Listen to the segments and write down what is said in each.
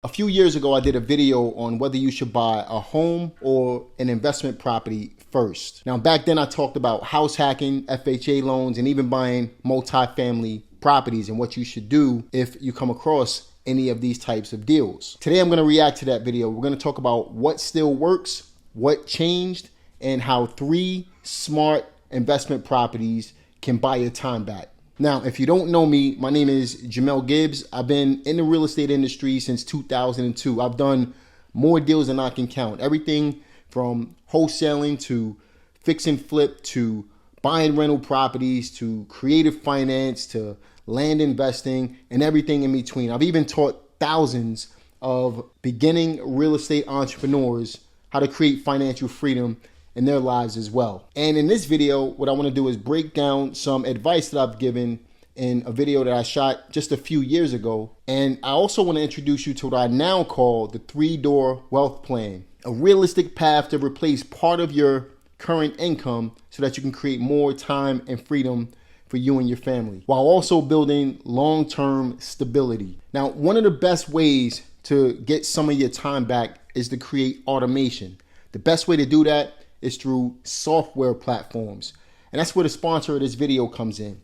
A few years ago, I did a video on whether you should buy a home or an investment property first. Now, back then I talked about house hacking, FHA loans, and even buying multifamily properties and what you should do if you come across any of these types of deals. Today, I'm gonna react to that video. We're gonna talk about what still works, what changed, and how 3 smart investment properties can buy your time back. Now, if you don't know me, my name is Jamel Gibbs. I've been in the real estate industry since 2002. I've done more deals than I can count. Everything from wholesaling to fix and flip to buying rental properties to creative finance to land investing and everything in between. I've even taught thousands of beginning real estate entrepreneurs how to create financial freedom in their lives as well. And in this video, what I want to do is break down some advice that I've given in a video that I shot just a few years ago. And I also want to introduce you to what I now call the 3-door wealth plan, a realistic path to replace part of your current income so that you can create more time and freedom for you and your family, while also building long-term stability. Now, one of the best ways to get some of your time back is to create automation. The best way to do that is through software platforms. And that's where the sponsor of this video comes in,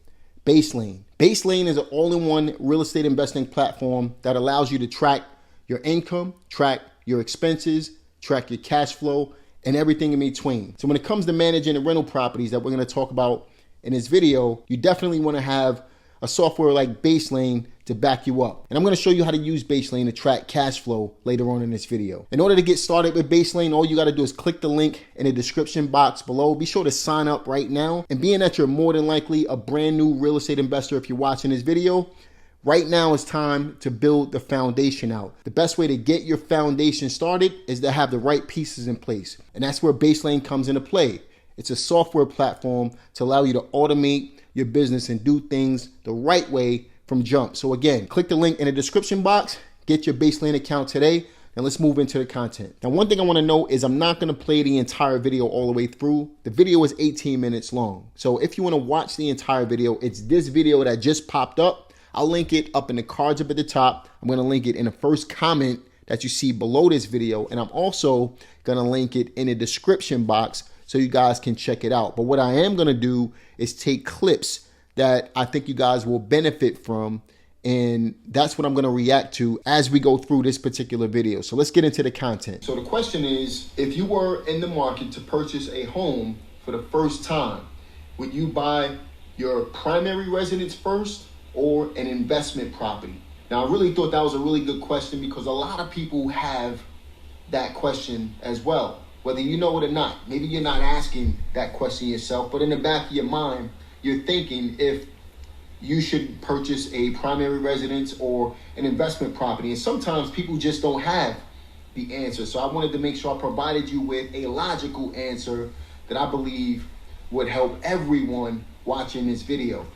Baselane. Baselane is an all-in-one real estate investing platform that allows you to track your income, track your expenses, track your cash flow, and everything in between. So when it comes to managing the rental properties that we're gonna talk about in this video, you definitely wanna have a software like Baselane to back you up. And I'm gonna show you how to use Baselane to track cash flow later on in this video. In order to get started with Baselane, all you gotta do is click the link in the description box below. Be sure to sign up right now. And being that you're more than likely a brand new real estate investor if you're watching this video, right now it's time to build the foundation out. The best way to get your foundation started is to have the right pieces in place. And that's where Baselane comes into play. It's a software platform to allow you to automate your business and do things the right way from jump. So again, click the link in the description box, get your Baselane account today, and let's move into the content. Now, one thing I wanna know is I'm not gonna play the entire video all the way through. The video is 18 minutes long. So if you wanna watch the entire video, it's this video that just popped up. I'll link it up in the cards up at the top. I'm gonna link it in the first comment that you see below this video. And I'm also gonna link it in the description box so you guys can check it out. But what I am gonna do is take clips that I think you guys will benefit from, and that's what I'm gonna react to as we go through this particular video. So let's get into the content. So the question is, if you were in the market to purchase a home for the first time, would you buy your primary residence first or an investment property? Now, I really thought that was a really good question because a lot of people have that question as well. Whether you know it or not, maybe you're not asking that question yourself, but in the back of your mind, you're thinking if you should purchase a primary residence or an investment property. And sometimes people just don't have the answer. So I wanted to make sure I provided you with a logical answer that I believe would help everyone watching this video.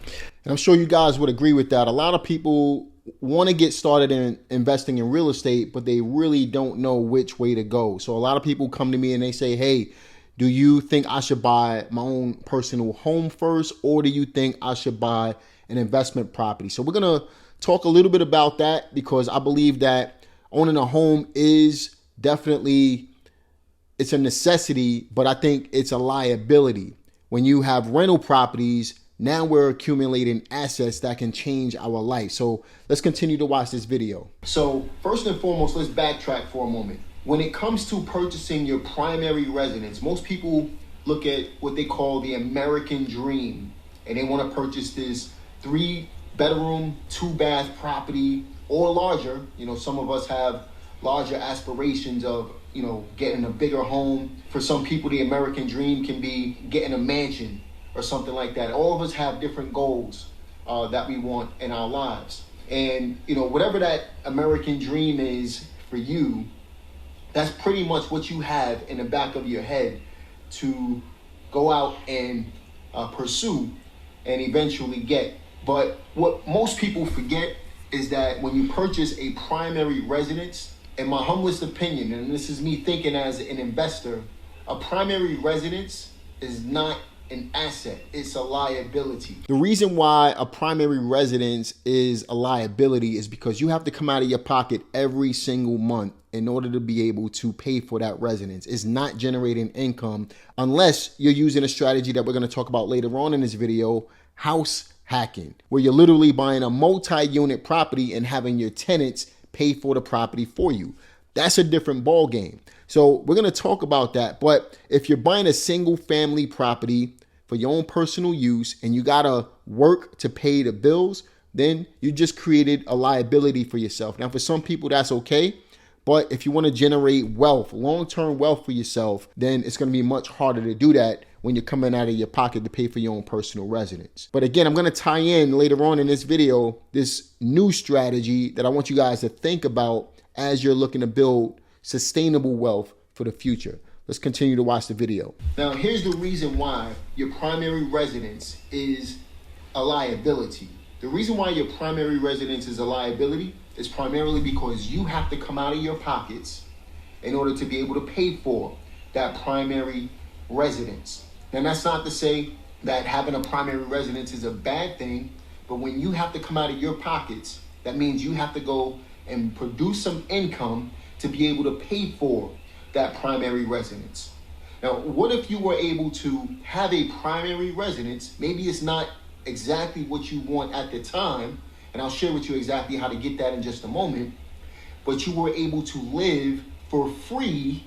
And I'm sure you guys would agree with that. A lot of people want to get started in investing in real estate, but they really don't know which way to go. So a lot of people come to me and they say, hey, do you think I should buy my own personal home first, or do you think I should buy an investment property? So we're going to talk a little bit about that because I believe that owning a home is definitely, it's a necessity, but I think it's a liability. When you have rental properties, now we're accumulating assets that can change our life. So let's continue to watch this video. So first and foremost, let's backtrack for a moment. When it comes to purchasing your primary residence, most people look at what they call the American dream, and they want to purchase this 3-bedroom, 2-bath property or larger. You know, some of us have larger aspirations of, you know, getting a bigger home. For some people, the American dream can be getting a mansion or something like that. All of us have different goals that we want in our lives. And, you know, whatever that American dream is for you, that's pretty much what you have in the back of your head to go out and pursue and eventually get. But what most people forget is that when you purchase a primary residence, in my humblest opinion, and this is me thinking as an investor, a primary residence is not an asset, it's a liability. The reason why a primary residence is a liability is because you have to come out of your pocket every single month in order to be able to pay for that residence. It's not generating income unless you're using a strategy that we're going to talk about later on in this video, house hacking, where you're literally buying a multi-unit property and having your tenants pay for the property for you. That's a different ball game. So we're going to talk about that. But if you're buying a single family property for your own personal use and you got to work to pay the bills, then you just created a liability for yourself. Now, for some people, that's okay. But if you want to generate wealth, long-term wealth for yourself, then it's going to be much harder to do that when you're coming out of your pocket to pay for your own personal residence. But again, I'm going to tie in later on in this video this new strategy that I want you guys to think about as you're looking to build sustainable wealth for the future. Let's continue to watch the video. Now, here's the reason why your primary residence is a liability. The reason why your primary residence is a liability is primarily because you have to come out of your pockets in order to be able to pay for that primary residence. And that's not to say that having a primary residence is a bad thing, but when you have to come out of your pockets, that means you have to go and produce some income to be able to pay for that primary residence. Now, what if you were able to have a primary residence? Maybe it's not exactly what you want at the time, and I'll share with you exactly how to get that in just a moment, but you were able to live for free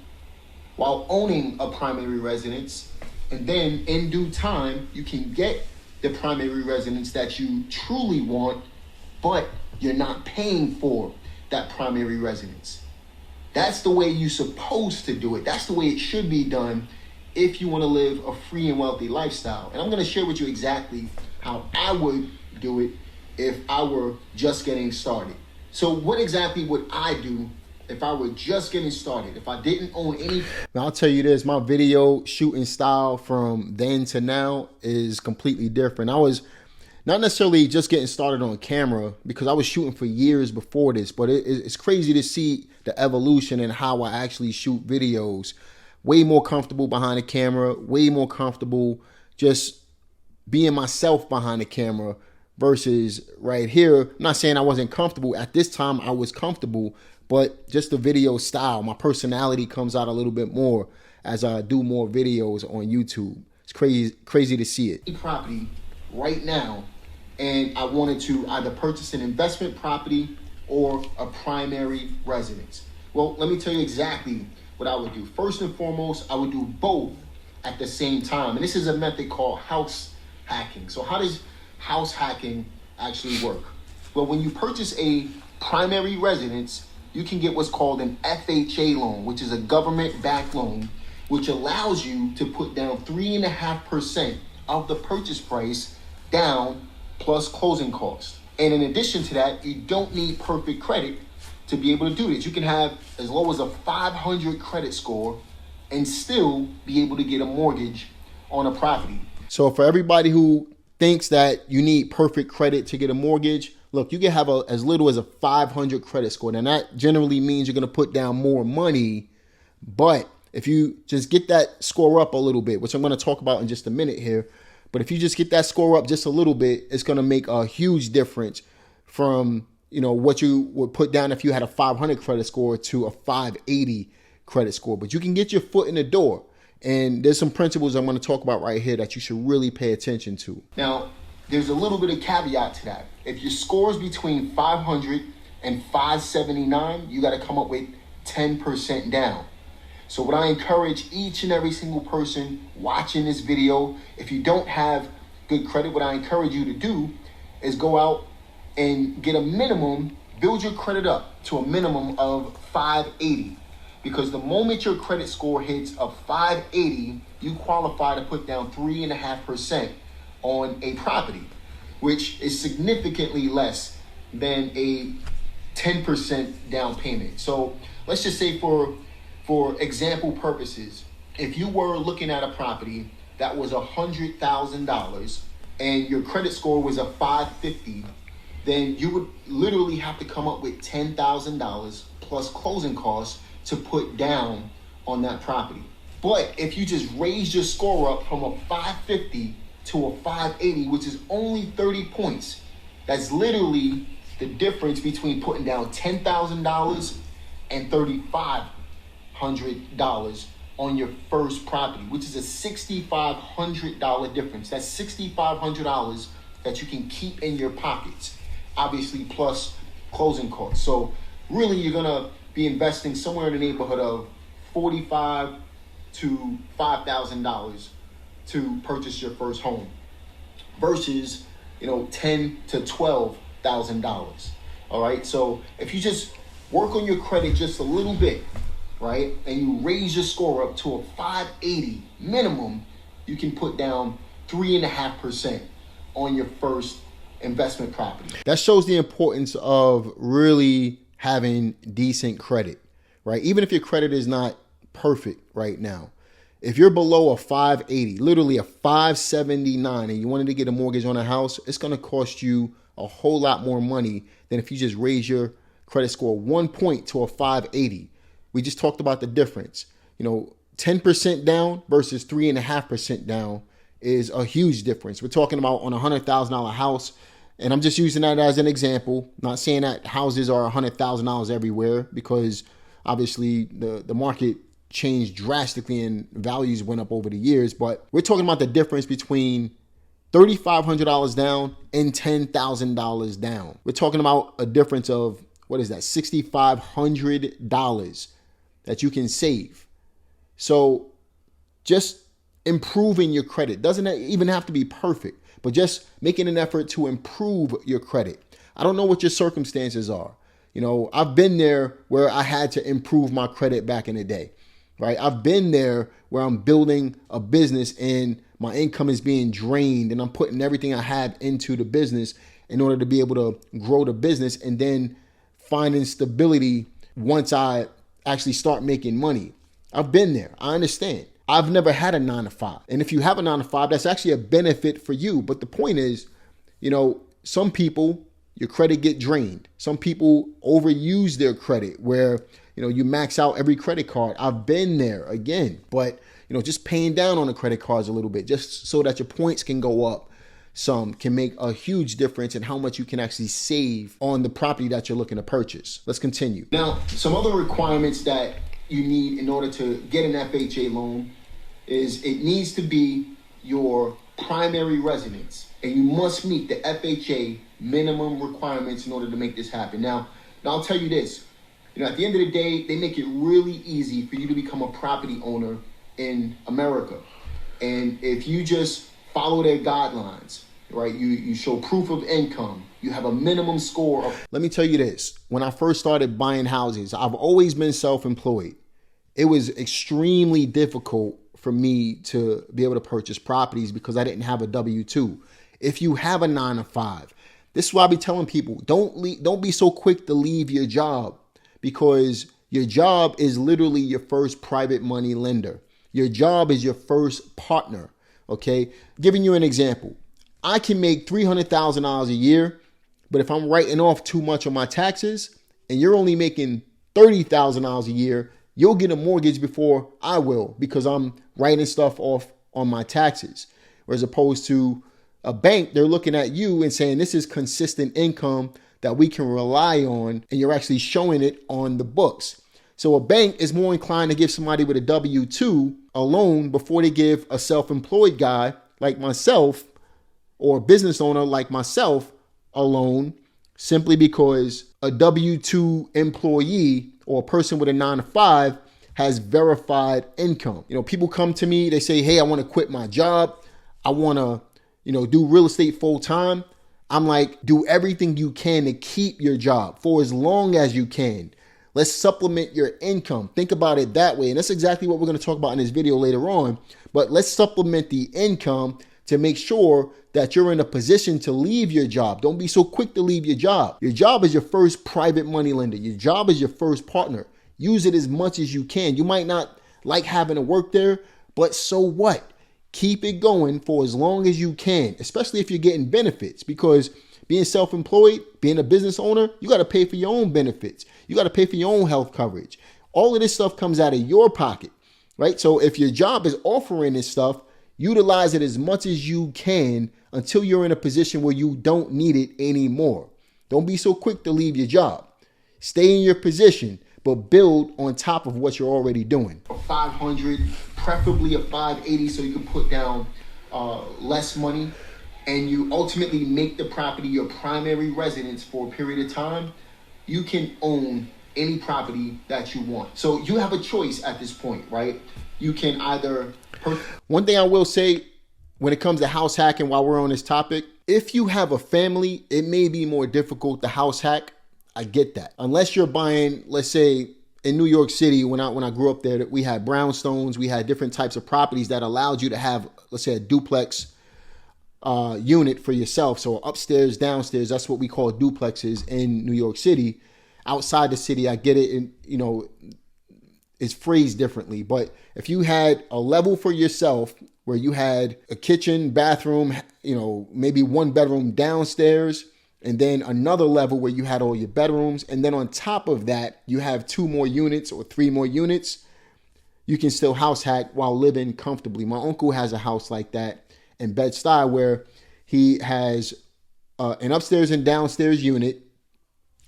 while owning a primary residence, and then in due time, you can get the primary residence that you truly want, but you're not paying for that primary residence. That's the way you're supposed to do it. That's the way it should be done if you want to live a free and wealthy lifestyle. And I'm going to share with you exactly how I would do it if I were just getting started. So what exactly would I do if I were just getting started, if I didn't own any? Now, I'll tell you this, my video shooting style from then to now is completely different. I was not necessarily just getting started on camera because I was shooting for years before this, but it's crazy to see the evolution in how I actually shoot videos. Way more comfortable behind the camera, way more comfortable just being myself behind the camera versus right here. I'm not saying I wasn't comfortable. At this time, I was comfortable, but just the video style, my personality comes out a little bit more as I do more videos on YouTube. It's crazy to see it. Property right now, and I wanted to either purchase an investment property or a primary residence. Well, let me tell you exactly what I would do. First and foremost, I would do both at the same time. And this is a method called house hacking. So how does house hacking actually work? Well, when you purchase a primary residence, you can get what's called an FHA loan, which is a government-backed loan, which allows you to put down 3.5% of the purchase price down plus closing costs. And in addition to that, you don't need perfect credit to be able to do this. You can have as low as a 500 credit score and still be able to get a mortgage on a property. So for everybody who thinks that you need perfect credit to get a mortgage, look, you can have as little as a 500 credit score. And that generally means you're going to put down more money. But if you just get that score up a little bit, which I'm going to talk about in just a minute here, but if you just get that score up just a little bit, it's going to make a huge difference from, what you would put down if you had a 500 credit score to a 580 credit score. But you can get your foot in the door. And there's some principles I'm going to talk about right here that you should really pay attention to. Now, there's a little bit of caveat to that. If your score is between 500 and 579, you got to come up with 10% down. So what I encourage each and every single person watching this video, if you don't have good credit, what I encourage you to do is go out and get a minimum, build your credit up to a minimum of 580. Because the moment your credit score hits a 580, you qualify to put down 3.5% on a property, which is significantly less than a 10% down payment. So let's just say for example purposes, if you were looking at a property that was $100,000 and your credit score was a 550, then you would literally have to come up with $10,000 plus closing costs to put down on that property. But if you just raise your score up from a 550 to a 580, which is only 30 points, that's literally the difference between putting down $10,000 and $3,500 on your first property, which is a $6,500 difference. That's $6,500 that you can keep in your pockets, obviously plus closing costs. So really you're gonna be investing somewhere in the neighborhood of $45,000 to $5,000 to purchase your first home versus, $10,000 to $12,000. All right. So if you just work on your credit just a little bit, right, and you raise your score up to a 580 minimum, you can put down 3.5% on your first investment property. That shows the importance of really having decent credit, right? Even if your credit is not perfect right now. If you're below a 580, literally a 579, and you wanted to get a mortgage on a house, it's going to cost you a whole lot more money than if you just raise your credit score 1 point to a 580. We just talked about the difference. 10% down versus 3.5% down is a huge difference. We're talking about on a $100,000 house, and I'm just using that as an example. Not saying that houses are $100,000 everywhere, because obviously the market changed drastically and values went up over the years. But we're talking about the difference between $3,500 down and $10,000 down. We're talking about a difference of, what is that, $6,500 that you can save. So just improving your credit doesn't even have to be perfect, but just making an effort to improve your credit. I don't know what your circumstances are. I've been there where I had to improve my credit back in the day, right? I've been there where I'm building a business and my income is being drained and I'm putting everything I have into the business in order to be able to grow the business and then finding stability once I actually start making money. I've been there. I understand. I've never had a 9-to-5. And if you have a 9-to-5, that's actually a benefit for you. But the point is, some people, your credit get drained. Some people overuse their credit where, you max out every credit card. I've been there again. But, just paying down on the credit cards a little bit just so that your points can go up some can make a huge difference in how much you can actually save on the property that you're looking to purchase. Let's continue. Now, some other requirements that you need in order to get an FHA loan is it needs to be your primary residence, and you must meet the FHA minimum requirements in order to make this happen. Now I'll tell you this, at the end of the day, they make it really easy for you to become a property owner in America. And if you just follow their guidelines, right? You show proof of income. You have a minimum score of... Let me tell you this. When I first started buying houses, I've always been self-employed. It was extremely difficult for me to be able to purchase properties because I didn't have a W-2. If you have a 9-to-5, this is why I be telling people, don't be so quick to leave your job, because your job is literally your first private money lender. Your job is your first partner. Okay, giving you an example, I can make $300,000 a year, but if I'm writing off too much on my taxes and you're only making $30,000 a year, you'll get a mortgage before I will because I'm writing stuff off on my taxes. Whereas opposed to a bank, they're looking at you and saying this is consistent income that we can rely on, and you're actually showing it on the books. So a bank is more inclined to give somebody with a W-2 a loan before they give a self-employed guy like myself or a business owner like myself a loan, simply because a W-2 employee or a person with a 9-to-5 has verified income. People come to me, they say, hey, I want to quit my job. I want to, do real estate full time. I'm like, do everything you can to keep your job for as long as you can. Let's supplement your income. Think about it that way. And that's exactly what we're going to talk about in this video later on. But let's supplement the income to make sure that you're in a position to leave your job. Don't be so quick to leave your job. Your job is your first private money lender. Your job is your first partner. Use it as much as you can. You might not like having to work there, but so what? Keep it going for as long as you can, especially if you're getting benefits, because being self-employed, being a business owner, you got to pay for your own benefits. You got to pay for your own health coverage. All of this stuff comes out of your pocket, right? So if your job is offering this stuff, utilize it as much as you can until you're in a position where you don't need it anymore. Don't be so quick to leave your job. Stay in your position, but build on top of what you're already doing. A 500, preferably a 580, so you can put down less money, and you ultimately make the property your primary residence for a period of time. You can own any property that you want. So you have a choice at this point, right? You can either... One thing I will say when it comes to house hacking while we're on this topic, if you have a family, it may be more difficult to house hack. I get that. Unless you're buying, let's say in New York City, when I grew up there, we had brownstones, we had different types of properties that allowed you to have, let's say, a duplex unit for yourself. So upstairs, downstairs, that's what we call duplexes in New York City. Outside the city, I get it, and it's phrased differently. But if you had a level for yourself where you had a kitchen, bathroom, maybe one bedroom downstairs, and then another level where you had all your bedrooms, and then on top of that, you have 2 more units or 3 more units, you can still house hack while living comfortably. My uncle has a house like that in Bed-Stuy where he has an upstairs and downstairs unit.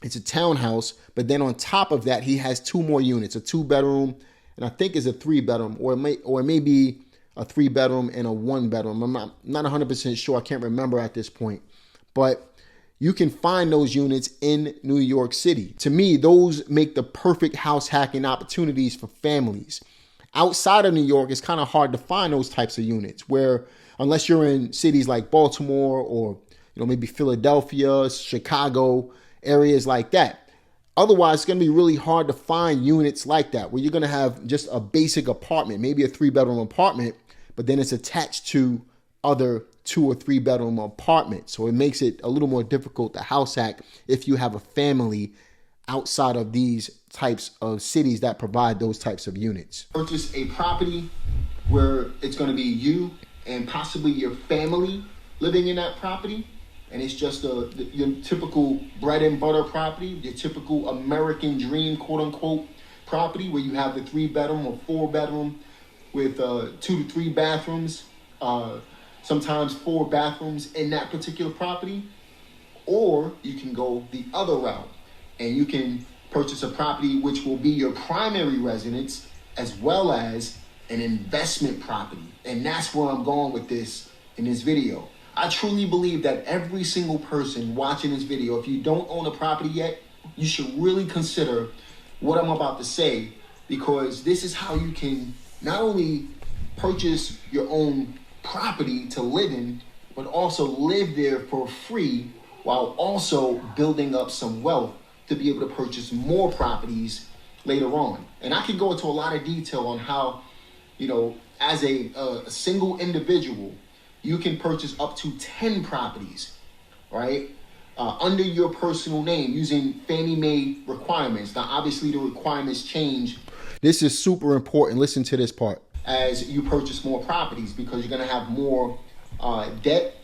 It's a townhouse, but then on top of that, he has 2 more units, a 2-bedroom, and I think it's a 3-bedroom, or it may be a 3-bedroom and a 1-bedroom. I'm not 100% sure. I can't remember at this point, but you can find those units in New York City. To me, those make the perfect house hacking opportunities for families. Outside of New York, it's kind of hard to find those types of units where, unless you're in cities like Baltimore or maybe Philadelphia, Chicago, areas like that. Otherwise, it's going to be really hard to find units like that where you're going to have just a basic apartment, maybe a 3-bedroom apartment, but then it's attached to other 2 or 3-bedroom apartments. So it makes it a little more difficult to house hack if you have a family outside of these types of cities that provide those types of units. Purchase a property where it's going to be you and possibly your family living in that property. And it's just your typical bread and butter property, your typical American dream, quote unquote, property where you have the 3-bedroom or 4-bedroom with 2 to 3 bathrooms, sometimes 4 bathrooms in that particular property. Or you can go the other route and you can purchase a property which will be your primary residence as well as an investment property. And that's where I'm going with this in this video. I truly believe that every single person watching this video, if you don't own a property yet, you should really consider what I'm about to say, because this is how you can not only purchase your own property to live in, but also live there for free while also building up some wealth to be able to purchase more properties later on. And I can go into a lot of detail on how, as a single individual, you can purchase up to 10 properties, right? Under your personal name using Fannie Mae requirements. Now, obviously, the requirements change. This is super important. Listen to this part. As you purchase more properties, because you're going to have more debt,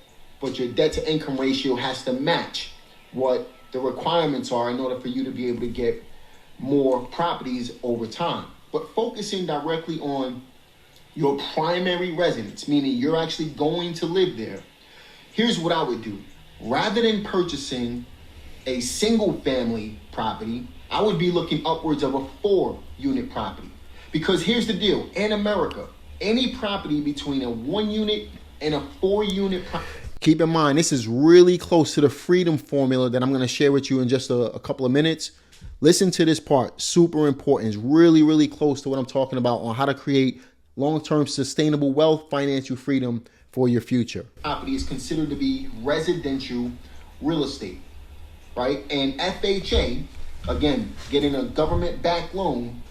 but your debt to income ratio has to match what the requirements are in order for you to be able to get more properties over time. But focusing directly on your primary residence, meaning you're actually going to live there, here's what I would do. Rather than purchasing a single family property, I would be looking upwards of a 4-unit property. Because here's the deal. In America, any property between a 1-unit and a 4-unit property. Keep in mind, this is really close to the freedom formula that I'm going to share with you in just a couple of minutes. Listen to this part. Super important. It's really, really close to what I'm talking about on how to create long-term sustainable wealth, financial freedom for your future. Property is considered to be residential real estate, right? And FHA, again, getting a government-backed loan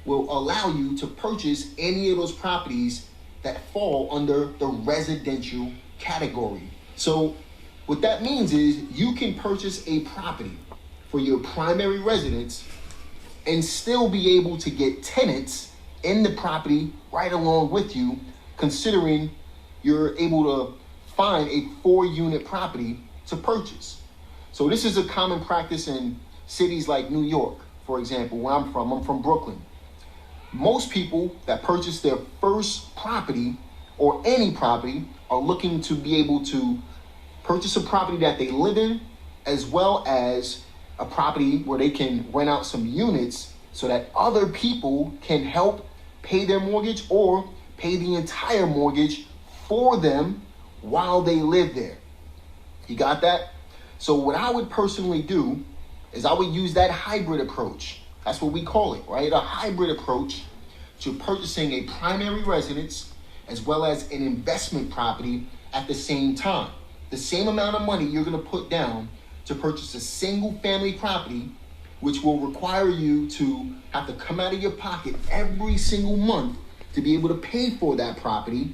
will allow you to purchase any of those properties that fall under the residential category. So what that means is you can purchase a property for your primary residence and still be able to get tenants in the property right along with you, considering you're able to find a 4-unit property to purchase. So this is a common practice in cities like New York, for example, where I'm from. I'm from Brooklyn. Most people that purchase their first property or any property are looking to be able to purchase a property that they live in, as well as a property where they can rent out some units so that other people can help pay their mortgage or pay the entire mortgage for them while they live there. You got that? So what I would personally do is I would use that hybrid approach. That's what we call it, right? A hybrid approach to purchasing a primary residence as well as an investment property at the same time. The same amount of money you're going to put down to purchase a single family property, which will require you to have to come out of your pocket every single month to be able to pay for that property,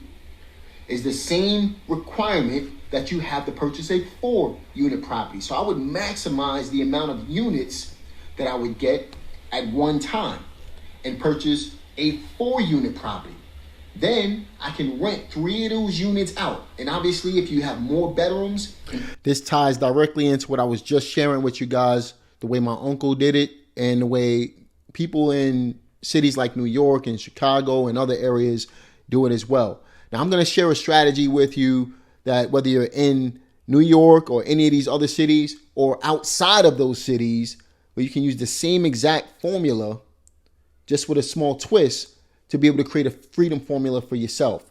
is the same requirement that you have to purchase a 4-unit property. So I would maximize the amount of units that I would get at one time and purchase a 4-unit property. Then I can rent 3 of those units out. And obviously, if you have more bedrooms. This ties directly into what I was just sharing with you guys, the way my uncle did it and the way people in cities like New York and Chicago and other areas do it as well. Now, I'm going to share a strategy with you that whether you're in New York or any of these other cities or outside of those cities, where you can use the same exact formula, just with a small twist, to be able to create a freedom formula for yourself.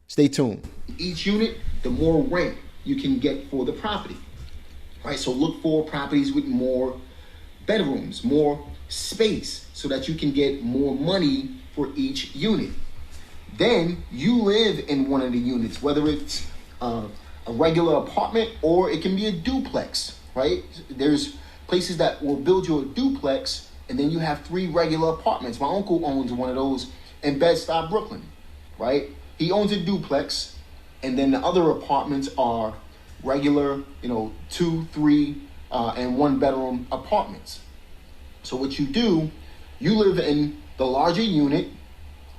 Stay tuned. Each unit, the more rent you can get for the property. All right, so look for properties with more bedrooms, more space, so that you can get more money for each unit. Then you live in one of the units, whether it's a regular apartment or it can be a duplex, right? There's places that will build you a duplex, and then you have 3 regular apartments. My uncle owns one of those in Bed-Stuy, Brooklyn, right? He owns a duplex, and then the other apartments are regular, 2, 3, and 1-bedroom apartments. So what you do, you live in the larger unit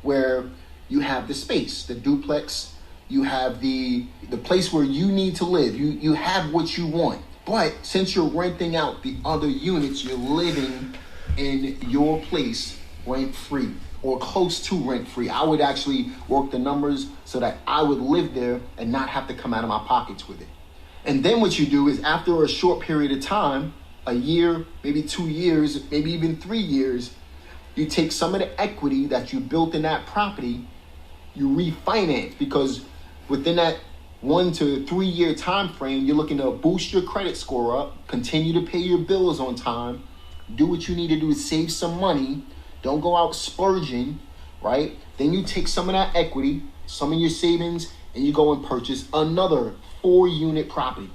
where you have the space, the duplex, you have the place where you need to live. You have what you want. But since you're renting out the other units, you're living in your place rent-free or close to rent-free. I would actually work the numbers so that I would live there and not have to come out of my pockets with it. And then what you do is after a short period of time, a year, maybe 2 years, maybe even 3 years, you take some of the equity that you built in that property, you refinance, because within that 1 to 3 year time frame, you're looking to boost your credit score up, continue to pay your bills on time, do what you need to do to save some money, don't go out splurging, right? Then you take some of that equity, some of your savings, and you go and purchase another 4-unit property.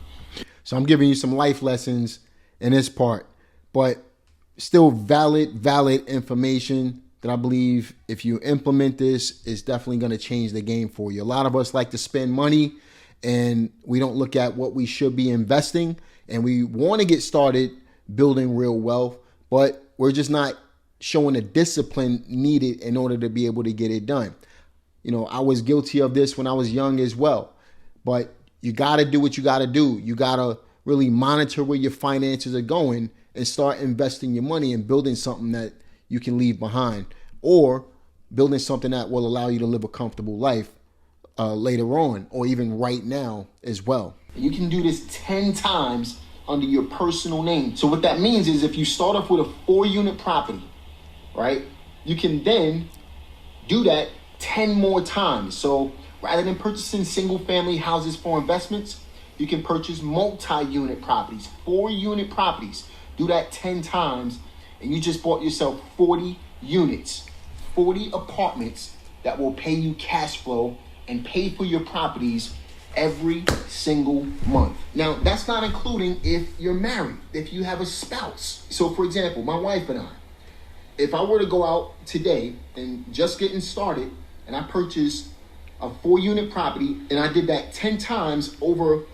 So I'm giving you some life lessons in this part, but still valid information that I believe if you implement this, it's definitely going to change the game for you. A lot of us like to spend money and we don't look at what we should be investing, and we want to get started building real wealth, but we're just not showing the discipline needed in order to be able to get it done. I was guilty of this when I was young as well, but you got to do what you got to do. You got to really monitor where your finances are going and start investing your money and building something that you can leave behind, or building something that will allow you to live a comfortable life later on, or even right now as well. You can do this 10 times under your personal name. So what that means is if you start off with a 4-unit property, right, you can then do that 10 more times. So rather than purchasing single family houses for investments, you can purchase multi-unit properties, 4-unit properties. Do that 10 times, and you just bought yourself 40 units, 40 apartments that will pay you cash flow and pay for your properties every single month. Now, that's not including if you're married, if you have a spouse. So, for example, my wife and I, if I were to go out today and just getting started, and I purchased a 4-unit property, and I did that 10 times over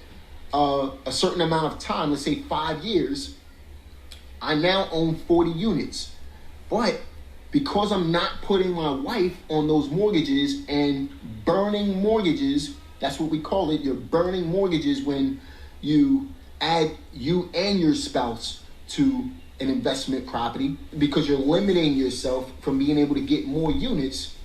a certain amount of time, let's say 5 years, I now own 40 units. But because I'm not putting my wife on those mortgages and burning mortgages, that's what we call it, you're burning mortgages when you add you and your spouse to an investment property because you're limiting yourself from being able to get more units.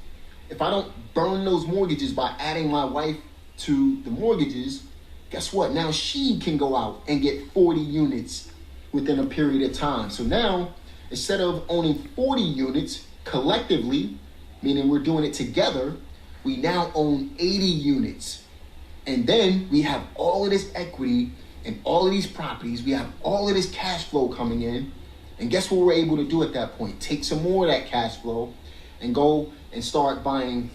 If I don't burn those mortgages by adding my wife to the mortgages, guess what? Now she can go out and get 40 units within a period of time. So now, instead of owning 40 units collectively, meaning we're doing it together, we now own 80 units. And then we have all of this equity and all of these properties. We have all of this cash flow coming in. And guess what we're able to do at that point? Take some more of that cash flow and go and start buying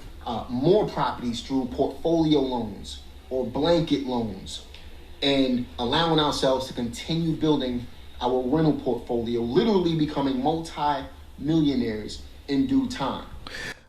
more properties through portfolio loans or blanket loans, and allowing ourselves to continue building our rental portfolio, literally becoming multi-millionaires in due time.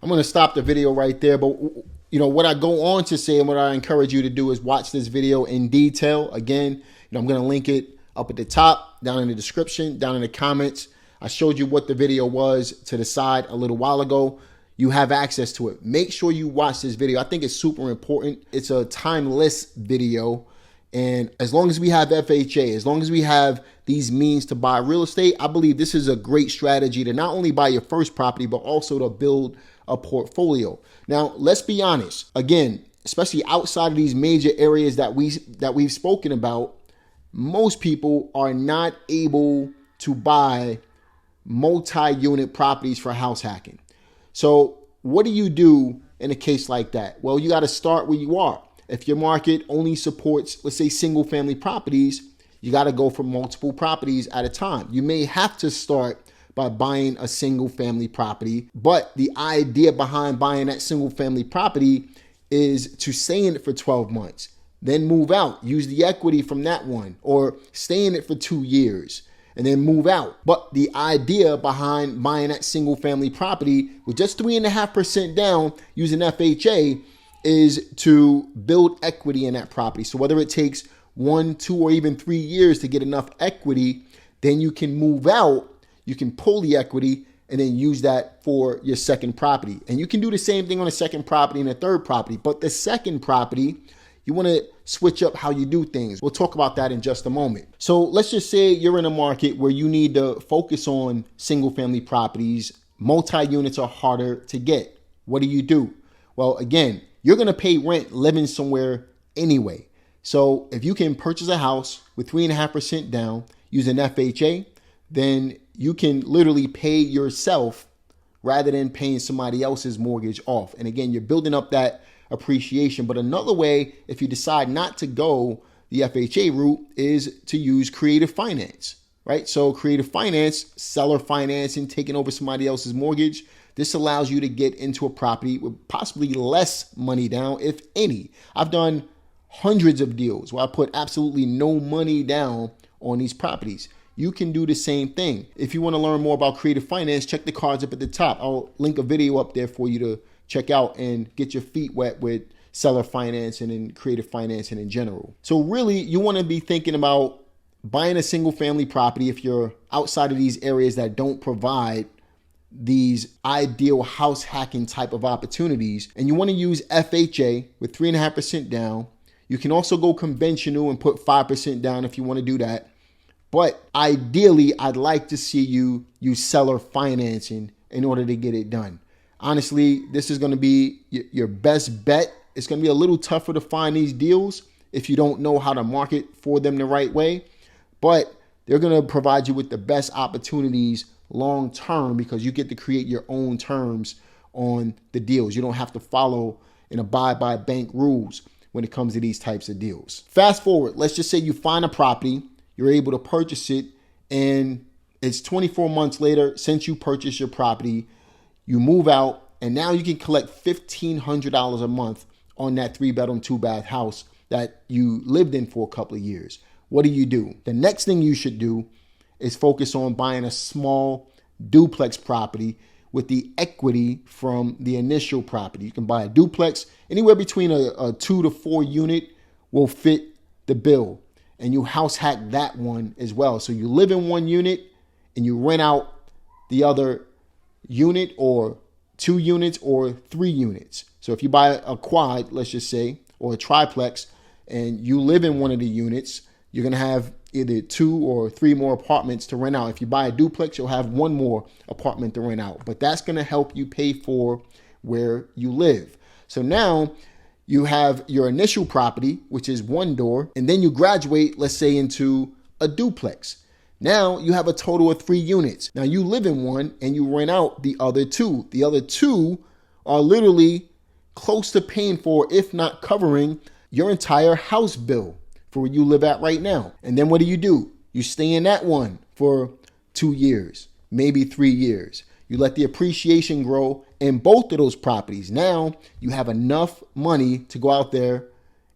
I'm going to stop the video right there, but what I go on to say and what I encourage you to do is watch this video in detail. Again, I'm going to link it up at the top, down in the description, down in the comments. I showed you what the video was to the side a little while ago. You have access to it. Make sure you watch this video. I think it's super important. It's a timeless video. And as long as we have FHA, as long as we have these means to buy real estate, I believe this is a great strategy to not only buy your first property, but also to build a portfolio. Now, let's be honest. Again, especially outside of these major areas that we've spoken about, most people are not able to buy multi-unit properties for house hacking. So what do you do in a case like that? Well, you got to start where you are. If your market only supports, let's say, single family properties, you got to go for multiple properties at a time. You may have to start by buying a single family property, but the idea behind buying that single family property is to stay in it for 12 months, then move out, use the equity from that one, or stay in it for 2 years and then move out. But the idea behind buying that single family property with just 3.5% down using FHA is to build equity in that property. So whether it takes 1, 2, or even 3 years to get enough equity, then you can move out, you can pull the equity and then use that for your second property. And you can do the same thing on a second property and a third property. But the second property, you want to switch up how you do things. We'll talk about that in just a moment. So let's just say you're in a market where you need to focus on single family properties. Multi-units are harder to get. What do? Well, again, you're going to pay rent living somewhere anyway. So if you can purchase a house with 3.5% down using FHA, then you can literally pay yourself rather than paying somebody else's mortgage off. And again, you're building up that appreciation. But another way, if you decide not to go the FHA route, is to use creative finance, right? So creative finance, seller financing, taking over somebody else's mortgage. This allows you to get into a property with possibly less money down, if any. I've done hundreds of deals where I put absolutely no money down on these properties. You can do the same thing. If you want to learn more about creative finance, check the cards up at the top. I'll link a video up there for you to check out and get your feet wet with seller financing and creative financing in general. So really, you want to be thinking about buying a single family property if you're outside of these areas that don't provide these ideal house hacking type of opportunities. And you want to use FHA with 3.5% down. You can also go conventional and put 5% down if you want to do that. But ideally, I'd like to see you use seller financing in order to get it done. Honestly, this is going to be your best bet. It's going to be a little tougher to find these deals if you don't know how to market for them the right way. But they're going to provide you with the best opportunities long term because you get to create your own terms on the deals. You don't have to follow and abide by bank rules when it comes to these types of deals. Fast forward, let's just say you find a property, you're able to purchase it, and it's 24 months later since you purchased your property, you move out, and now you can collect $1,500 a month on that 3-bedroom, 2-bath house that you lived in for a couple of years. What do? The next thing you should do is focus on buying a small duplex property with the equity from the initial property. You can buy a duplex. Anywhere between a 2 to 4 unit will fit the bill. And you house hack that one as well. So you live in one unit and you rent out the other unit, or 2 units, or 3 units. So if you buy a quad, let's just say, or a triplex, and you live in one of the units, you're going to have either 2 or 3 more apartments to rent out. If you buy a duplex, you'll have 1 more apartment to rent out. But that's going to help you pay for where you live. So now you have your initial property, which is 1 door, and then you graduate, let's say, into a duplex. Now you have a total of 3 units. Now you live in one and you rent out the other 2. The other 2 are literally close to paying for, if not covering, your entire house bill for where you live at right now. And then what do? You stay in that one for 2 years, maybe 3 years. You let the appreciation grow in both of those properties. Now you have enough money to go out there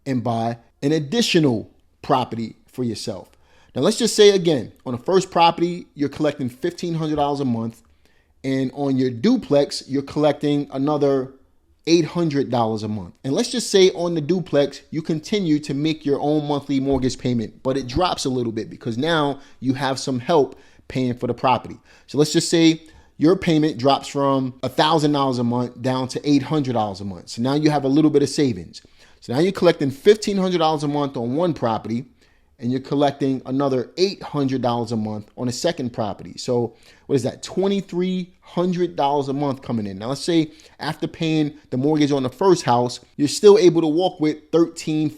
and buy an additional property for yourself. Now let's just say again, on the first property, you're collecting $1,500 a month. And on your duplex, you're collecting another $800 a month. And let's just say on the duplex, you continue to make your own monthly mortgage payment, but it drops a little bit because now you have some help paying for the property. So let's just say your payment drops from $1,000 a month down to $800 a month. So now you have a little bit of savings. So now you're collecting $1,500 a month on one property, and you're collecting another $800 a month on a second property. So what is that? $2,300 a month coming in. Now let's say after paying the mortgage on the first house, you're still able to walk with $1,300,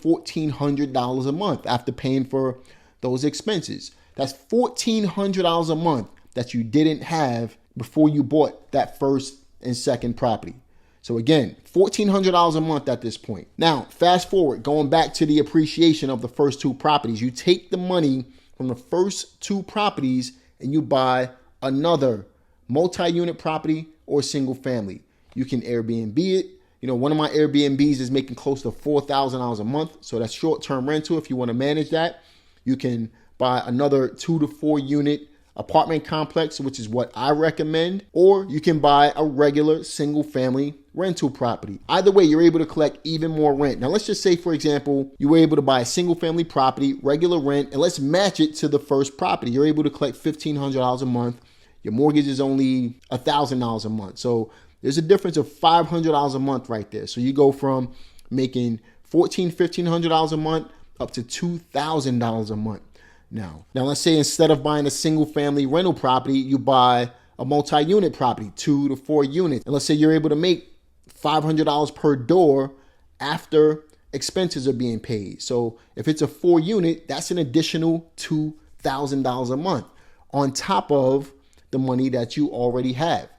$1,400 a month after paying for those expenses. That's $1,400 a month that you didn't have before you bought that first and second property. So again, $1,400 a month at this point. Now, fast forward, going back to the appreciation of the first 2 properties. You take the money from the first 2 properties and you buy another multi-unit property or single family. You can Airbnb it. You know, one of my Airbnbs is making close to $4,000 a month. So that's short-term rental. If you want to manage that, you can buy another 2 to 4 unit apartment complex, which is what I recommend, or you can buy a regular single family rental property. Either way, you're able to collect even more rent. Now, let's just say, for example, you were able to buy a single family property, regular rent, and let's match it to the first property. You're able to collect $1,500 a month. Your mortgage is only $1,000 a month. So there's a difference of $500 a month right there. So you go from making $1,400, $1,500 a month up to $2,000 a month. Now let's say instead of buying a single family rental property, you buy a multi-unit property, 2 to 4 units. And let's say you're able to make $500 per door after expenses are being paid. So if it's a 4 unit, that's an additional $2,000 a month on top of the money that you already have.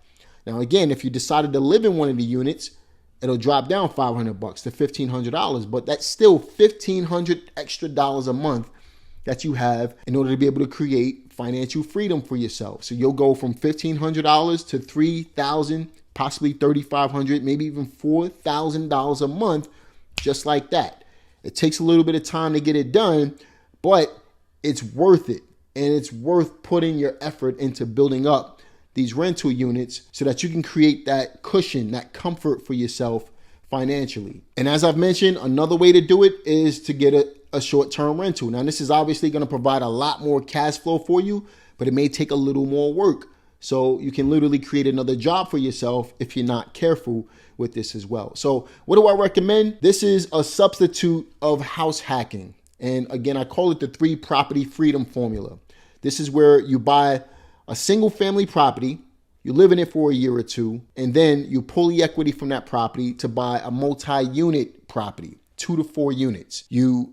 Now, again, if you decided to live in one of the units, it'll drop down $500 to $1,500, but that's still $1,500 extra dollars a month that you have in order to be able to create financial freedom for yourself. So you'll go from $1,500 to $3,000, possibly $3,500, maybe even $4,000 a month, just like that. It takes a little bit of time to get it done, but it's worth it. And it's worth putting your effort into building up these rental units so that you can create that cushion, that comfort for yourself financially. And as I've mentioned, another way to do it is to get a short-term rental. Now, this is obviously going to provide a lot more cash flow for you, but it may take a little more work. So you can literally create another job for yourself if you're not careful with this as well. So what do I recommend? This is a substitute of house hacking. And again, I call it the 3 property freedom formula. This is where you buy a single family property, you live in it for a year or 2, and then you pull the equity from that property to buy a multi-unit property, 2 to 4 units. You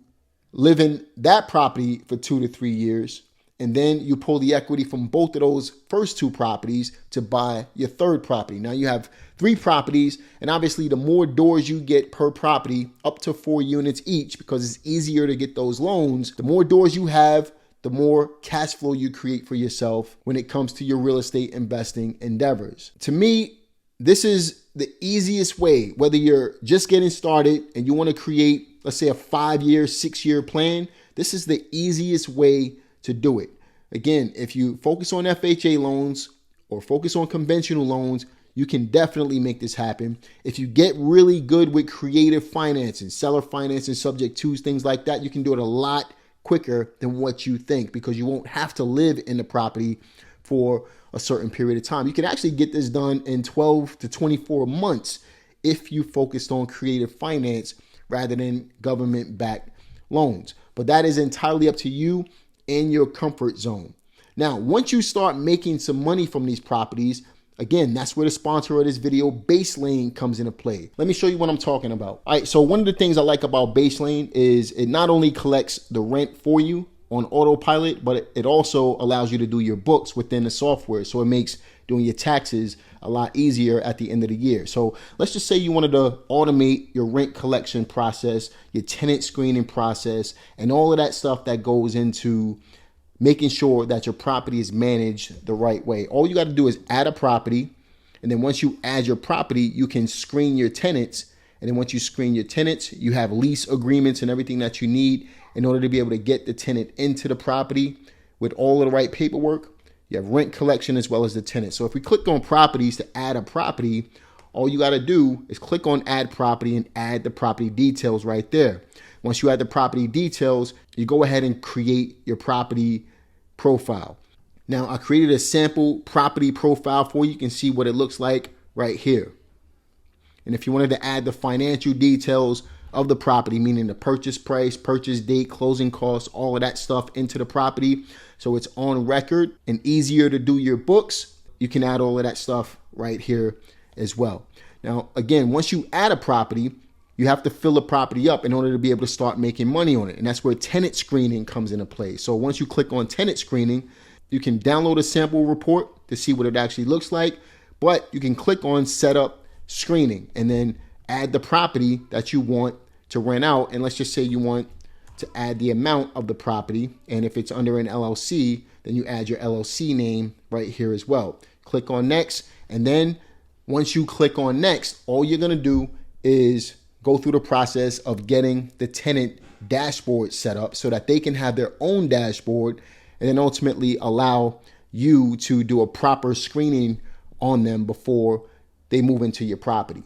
live in that property for 2 to 3 years, and then you pull the equity from both of those first 2 properties to buy your third property. Now you have 3 properties, and obviously the more doors you get per property, up to 4 units each, because it's easier to get those loans. The more doors you have, the more cash flow you create for yourself when it comes to your real estate investing endeavors. To me, this is the easiest way, whether you're just getting started and you want to create, let's say, a 5-year, 6-year plan. This is the easiest way to do it. Again, if you focus on FHA loans or focus on conventional loans, you can definitely make this happen. If you get really good with creative financing, seller financing, subject twos, things like that, you can do it a lot quicker than what you think, because you won't have to live in the property for a certain period of time. You can actually get this done in 12 to 24 months if you focused on creative finance rather than government-backed loans. But that is entirely up to you in your comfort zone. Now, once you start making some money from these properties, again, that's where the sponsor of this video, Baselane, comes into play. Let me show you what I'm talking about. All right, so one of the things I like about Baselane is it not only collects the rent for you on autopilot, but it also allows you to do your books within the software. So it makes doing your taxes a lot easier at the end of the year. So let's just say you wanted to automate your rent collection process, your tenant screening process, and all of that stuff that goes into making sure that your property is managed the right way. All you got to do is add a property. And then once you add your property, you can screen your tenants. And then once you screen your tenants, you have lease agreements and everything that you need in order to be able to get the tenant into the property with all of the right paperwork. You have rent collection as well as the tenant. So if we click on properties to add a property, all you got to do is click on add property and add the property details right there. Once you add the property details, you go ahead and create your property profile. Now, I created a sample property profile for you. You can see what it looks like right here. And if you wanted to add the financial details of the property, meaning the purchase price, purchase date, closing costs, all of that stuff into the property, so it's on record and easier to do your books, you can add all of that stuff right here as well. Now, again, once you add a property, you have to fill the property up in order to be able to start making money on it. And that's where tenant screening comes into play. So once you click on tenant screening, you can download a sample report to see what it actually looks like, but you can click on setup screening and then add the property that you want to rent out. And let's just say you want to add the amount of the property. And if it's under an LLC, then you add your LLC name right here as well. Click on next. And then once you click on next, all you're going to do is go through the process of getting the tenant dashboard set up so that they can have their own dashboard and then ultimately allow you to do a proper screening on them before they move into your property.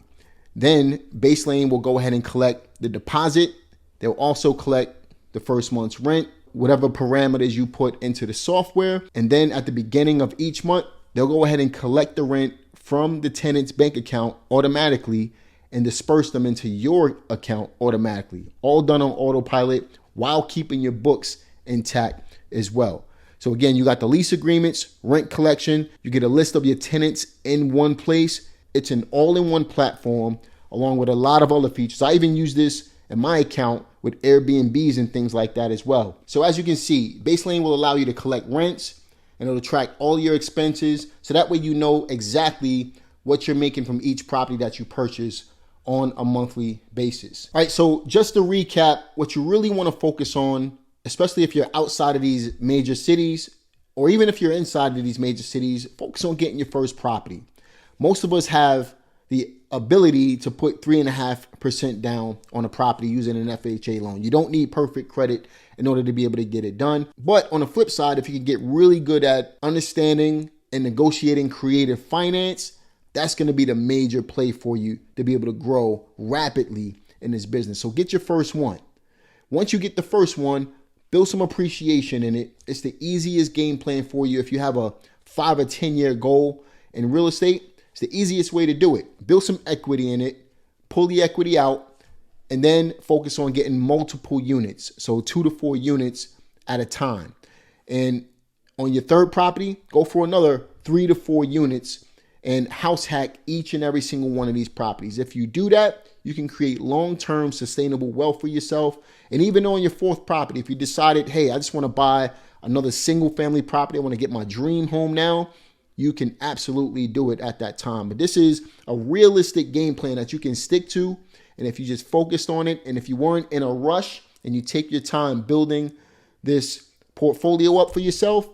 Then Baselane will go ahead and collect the deposit. They'll also collect the first month's rent, whatever parameters you put into the software. And then at the beginning of each month, they'll go ahead and collect the rent from the tenant's bank account automatically and disperse them into your account automatically. All done on autopilot while keeping your books intact as well. So again, you got the lease agreements, rent collection, you get a list of your tenants in one place. It's an all-in-one platform along with a lot of other features. I even use this in my account with Airbnbs and things like that as well. So as you can see, Baselane will allow you to collect rents and it'll track all your expenses. So that way you know exactly what you're making from each property that you purchase on a monthly basis. All right, so just to recap, what you really want to focus on, especially if you're outside of these major cities, or even if you're inside of these major cities, focus on getting your first property. Most of us have the ability to put 3.5% down on a property using an FHA loan. You don't need perfect credit in order to be able to get it done. But on the flip side, if you can get really good at understanding and negotiating creative finance, that's going to be the major play for you to be able to grow rapidly in this business. So get your first one. Once you get the first one, build some appreciation in it. It's the easiest game plan for you. If you have a 5 or 10 year goal in real estate, it's the easiest way to do it. Build some equity in it, pull the equity out, and then focus on getting multiple units. So 2 to 4 units at a time. And on your third property, go for another 3 to 4 units and house hack each and every single one of these properties. If you do that, you can create long-term sustainable wealth for yourself. And even on your fourth property, if you decided, hey, I just want to buy another single family property, I want to get my dream home now, you can absolutely do it at that time. But this is a realistic game plan that you can stick to. And if you just focused on it, and if you weren't in a rush and you take your time building this portfolio up for yourself,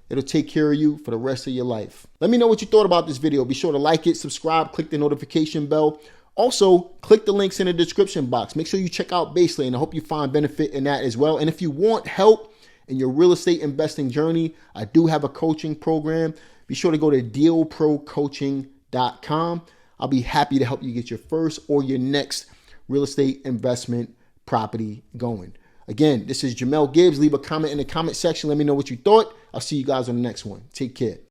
it'll take care of you for the rest of your life. Let me know what you thought about this video. Be sure to like it, subscribe, click the notification bell. Also, click the links in the description box. Make sure you check out Baselane. I hope you find benefit in that as well. And if you want help in your real estate investing journey, I do have a coaching program. Be sure to go to dealprocoaching.com. I'll be happy to help you get your first or your next real estate investment property going. Again, this is Jamel Gibbs. Leave a comment in the comment section. Let me know what you thought. I'll see you guys on the next one. Take care.